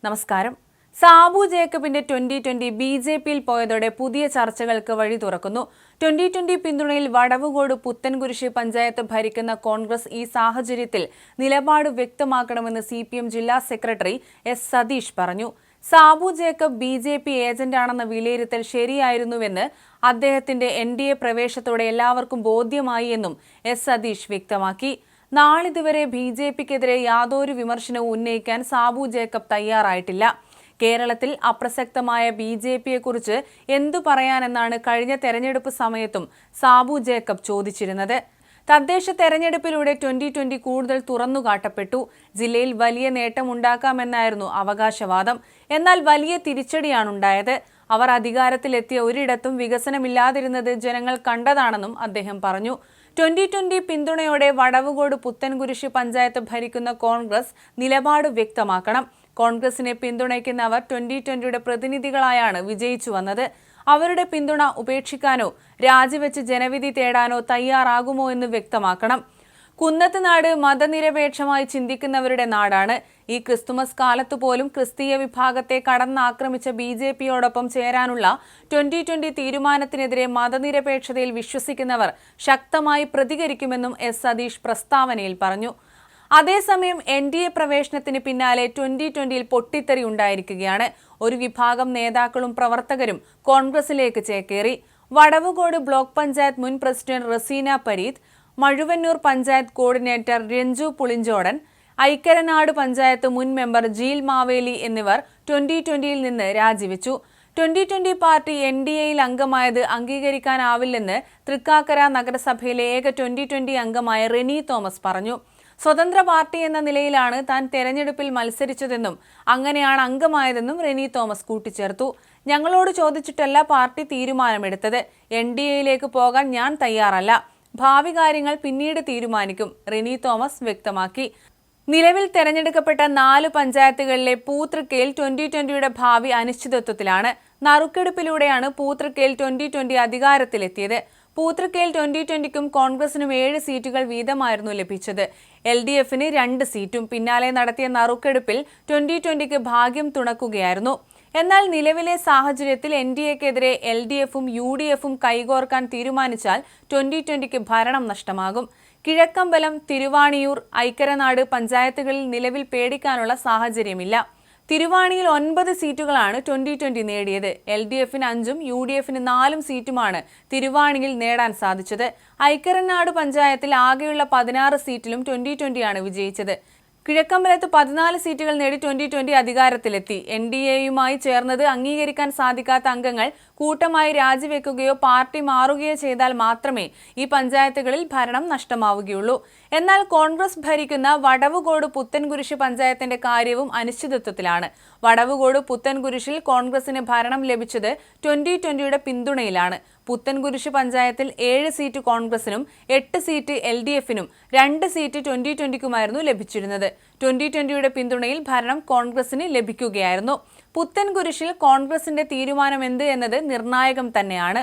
നമസ്കാരം. സാബു ജേക്കബിന്റെ 2020 ബി.ജെ.പിയിൽ പോയതോടെ പുതിയ ചർച്ചകൾക്ക് വഴി തുറക്കുന്നു. 2020 പിന്തുണയിൽ വടവുകോട് പുത്തൻകുരിശ് പഞ്ചായത്ത് ഭരിക്കുന്ന കോൺഗ്രസ് ഈ സാഹചര്യത്തിൽ നിലപാട് വ്യക്തമാക്കണമെന്ന് CPM ജില്ലാ സെക്രട്ടറി എസ് സതീഷ് പറഞ്ഞു. സാബു ജേക്കബ് ബി.ജെ.പി ഏജന്റാണെന്ന വിലയിരുത്തൽ ശരിയായിരുന്നുവെന്ന് അദ്ദേഹത്തിന്റെ NDA പ്രവേശത്തോടെ എല്ലാവർക്കും ബോധ്യമായി എന്നും എസ് സതീഷ് വ്യക്തമാക്കി. നാളിതുവരെ ബി.ജെ.പിക്കെതിരെ യാതൊരു വിമർശനവും ഉന്നയിക്കാൻ സാബു ജേക്കബ് തയ്യാറായിട്ടില്ല. കേരളത്തിൽ അപ്രസക്തമായ ബി.ജെ.പിയെക്കുറിച്ച് എന്തു പറയാനെന്നാണ് കഴിഞ്ഞ തെരഞ്ഞെടുപ്പ് സമയത്തും സാബു ജേക്കബ് ചോദിച്ചിരുന്നത്. തദ്ദേശ തെരഞ്ഞെടുപ്പിലൂടെ 2020 കൂടുതൽ തുറന്നുകാട്ടപ്പെട്ടു. ജില്ലയിൽ വലിയ നേട്ടമുണ്ടാക്കാമെന്നായിരുന്നു അവകാശവാദം. എന്നാൽ വലിയ തിരിച്ചടിയാണുണ്ടായത്. അവർ അധികാരത്തിലെത്തിയ ഒരിടത്തും വികസനമില്ലാതിരുന്നത് ജനങ്ങൾ കണ്ടതാണെന്നും അദ്ദേഹം പറഞ്ഞു. 2020 പിന്തുണയോടെ വടവുകോട് പുത്തൻകുരിശ് പഞ്ചായത്ത് ഭരിക്കുന്ന കോൺഗ്രസ് നിലപാട് വ്യക്തമാക്കണം. കോൺഗ്രസിനെ പിന്തുണയ്ക്കുന്നവർ 2020യുടെ പ്രതിനിധികളായാണ് വിജയിച്ചു വന്നത്. അവരുടെ പിന്തുണ ഉപേക്ഷിക്കാനോ രാജിവെച്ച് ജനവിധി തേടാനോ തയ്യാറാകുമോ എന്ന് വ്യക്തമാക്കണം. കുന്നത്ത് നാട് മതനിരപേക്ഷമായി ചിന്തിക്കുന്നവരുടെ നാടാണ്. ഈ ക്രിസ്തുമസ് കാലത്തു പോലും ക്രിസ്തീയ വിഭാഗത്തെ കടന്നാക്രമിച്ച ബി.ജെ.പിയോടൊപ്പം ചേരാനുള്ള 2020 തീരുമാനത്തിനെതിരെ മതനിരപേക്ഷതയിൽ വിശ്വസിക്കുന്നവർ ശക്തമായി പ്രതികരിക്കുമെന്നും എസ് സതീഷ് പ്രസ്താവനയിൽ പറഞ്ഞു. അതേസമയം NDA പ്രവേശനത്തിന് പിന്നാലെ 2020യിൽ പൊട്ടിത്തെറി ഉണ്ടായിരിക്കുകയാണ്. ഒരു വിഭാഗം നേതാക്കളും പ്രവർത്തകരും കോൺഗ്രസിലേക്ക് ചേക്കേറി. വടവുകോട് ബ്ലോക്ക് പഞ്ചായത്ത് മുൻ പ്രസിഡന്റ് റസീന പരീത്, മഴുവന്നൂർ പഞ്ചായത്ത് കോർഡിനേറ്റർ രഞ്ജു പുളിഞ്ചോടൻ, ഐക്കരനാട് പഞ്ചായത്ത് മുൻ മെമ്പർ ജീൽ മാവേലി എന്നിവർ 2020യിൽ നിന്ന് രാജിവെച്ചു. 2020 പാർട്ടി NDAയിൽ അംഗമായത് അംഗീകരിക്കാനാവില്ലെന്ന് തൃക്കാക്കര നഗരസഭയിലെ ഏക 2020 അംഗമായ റെനി തോമസ് പറഞ്ഞു. സ്വതന്ത്ര പാർട്ടി എന്ന നിലയിലാണ് താൻ തെരഞ്ഞെടുപ്പിൽ മത്സരിച്ചതെന്നും അങ്ങനെയാണ് അംഗമായതെന്നും റെനി തോമസ് കൂട്ടിച്ചേർത്തു. ഞങ്ങളോട് ചോദിച്ചിട്ടല്ല പാർട്ടി തീരുമാനമെടുത്തത്. NDAയിലേക്ക് പോകാൻ ഞാൻ തയ്യാറല്ല. ഭാവി കാര്യങ്ങൾ പിന്നീട് തീരുമാനിക്കും, റെനി തോമസ് വ്യക്തമാക്കി. നിലവിൽ തെരഞ്ഞെടുക്കപ്പെട്ട 4 പഞ്ചായത്തുകളിലെ പൂതൃക്കയിൽ 2020യുടെ ഭാവി അനിശ്ചിതത്വത്തിലാണ്. നറുക്കെടുപ്പിലൂടെയാണ് പൂതൃക്കയിൽ 2020 അധികാരത്തിലെത്തിയത്. പൂതൃക്കയിൽ 2020ക്കും കോൺഗ്രസിനും 7 സീറ്റുകൾ വീതമായിരുന്നു ലഭിച്ചത്. LDFന് 2 സീറ്റും. പിന്നാലെ നടത്തിയ നറുക്കെടുപ്പിൽ 2020ക്ക് ഭാഗ്യം തുണക്കുകയായിരുന്നു. എന്നാൽ നിലവിലെ സാഹചര്യത്തിൽ NDAക്കെതിരെ LDFും UDFും കൈകോർക്കാൻ തീരുമാനിച്ചാൽ 2020ക്ക് ഭരണം നഷ്ടമാകും. കിഴക്കമ്പലം, തിരുവാണിയൂർ, ഐക്കരനാട് പഞ്ചായത്തുകളിൽ നിലവിൽ പേടിക്കാനുള്ള സാഹചര്യമില്ല. തിരുവാണിയിൽ 9 സീറ്റുകളാണ് 2020 നേടിയത്. LDFന് 5ഉം UDFന് 4 സീറ്റുമാണ് തിരുവാണിയിൽ നേടാൻ സാധിച്ചത്. ഐക്കരനാട് പഞ്ചായത്തിൽ ആകെയുള്ള 16 സീറ്റിലും 2020യാണ് വിജയിച്ചത്. കിഴക്കമ്പലത്ത് 14 സീറ്റുകൾ നേടി 2020 അധികാരത്തിലെത്തി. NDAയുമായി ചേർന്നത് അംഗീകരിക്കാൻ സാധിക്കാത്ത അംഗങ്ങൾ കൂട്ടമായി രാജിവെക്കുകയോ പാർട്ടി മാറുകയോ ചെയ്താൽ മാത്രമേ ഈ പഞ്ചായത്തുകളിൽ ഭരണം നഷ്ടമാവുകയുള്ളൂ. എന്നാൽ കോൺഗ്രസ് ഭരിക്കുന്ന വടവുകോട് പുത്തൻകുരിശ് പഞ്ചായത്തിന്റെ കാര്യവും അനിശ്ചിതത്വത്തിലാണ്. വടവുകോട് പുത്തൻകുരിശിൽ കോൺഗ്രസിന് ഭരണം ലഭിച്ചത് 2020യുടെ പിന്തുണയിലാണ്. പുത്തൻകുരിശ് പഞ്ചായത്തിൽ 7 സീറ്റ് കോൺഗ്രസിനും 8 സീറ്റ് LDFനും 2 സീറ്റ് 2020ക്കുമായിരുന്നു ലഭിച്ചിരുന്നത്. 2020യുടെ പിന്തുണയിൽ ഭരണം കോൺഗ്രസിന് ലഭിക്കുകയായിരുന്നു. പുത്തൻകുരിശിൽ കോൺഗ്രസിന്റെ തീരുമാനമെന്ത് എന്നത് നിർണായകം തന്നെയാണ്.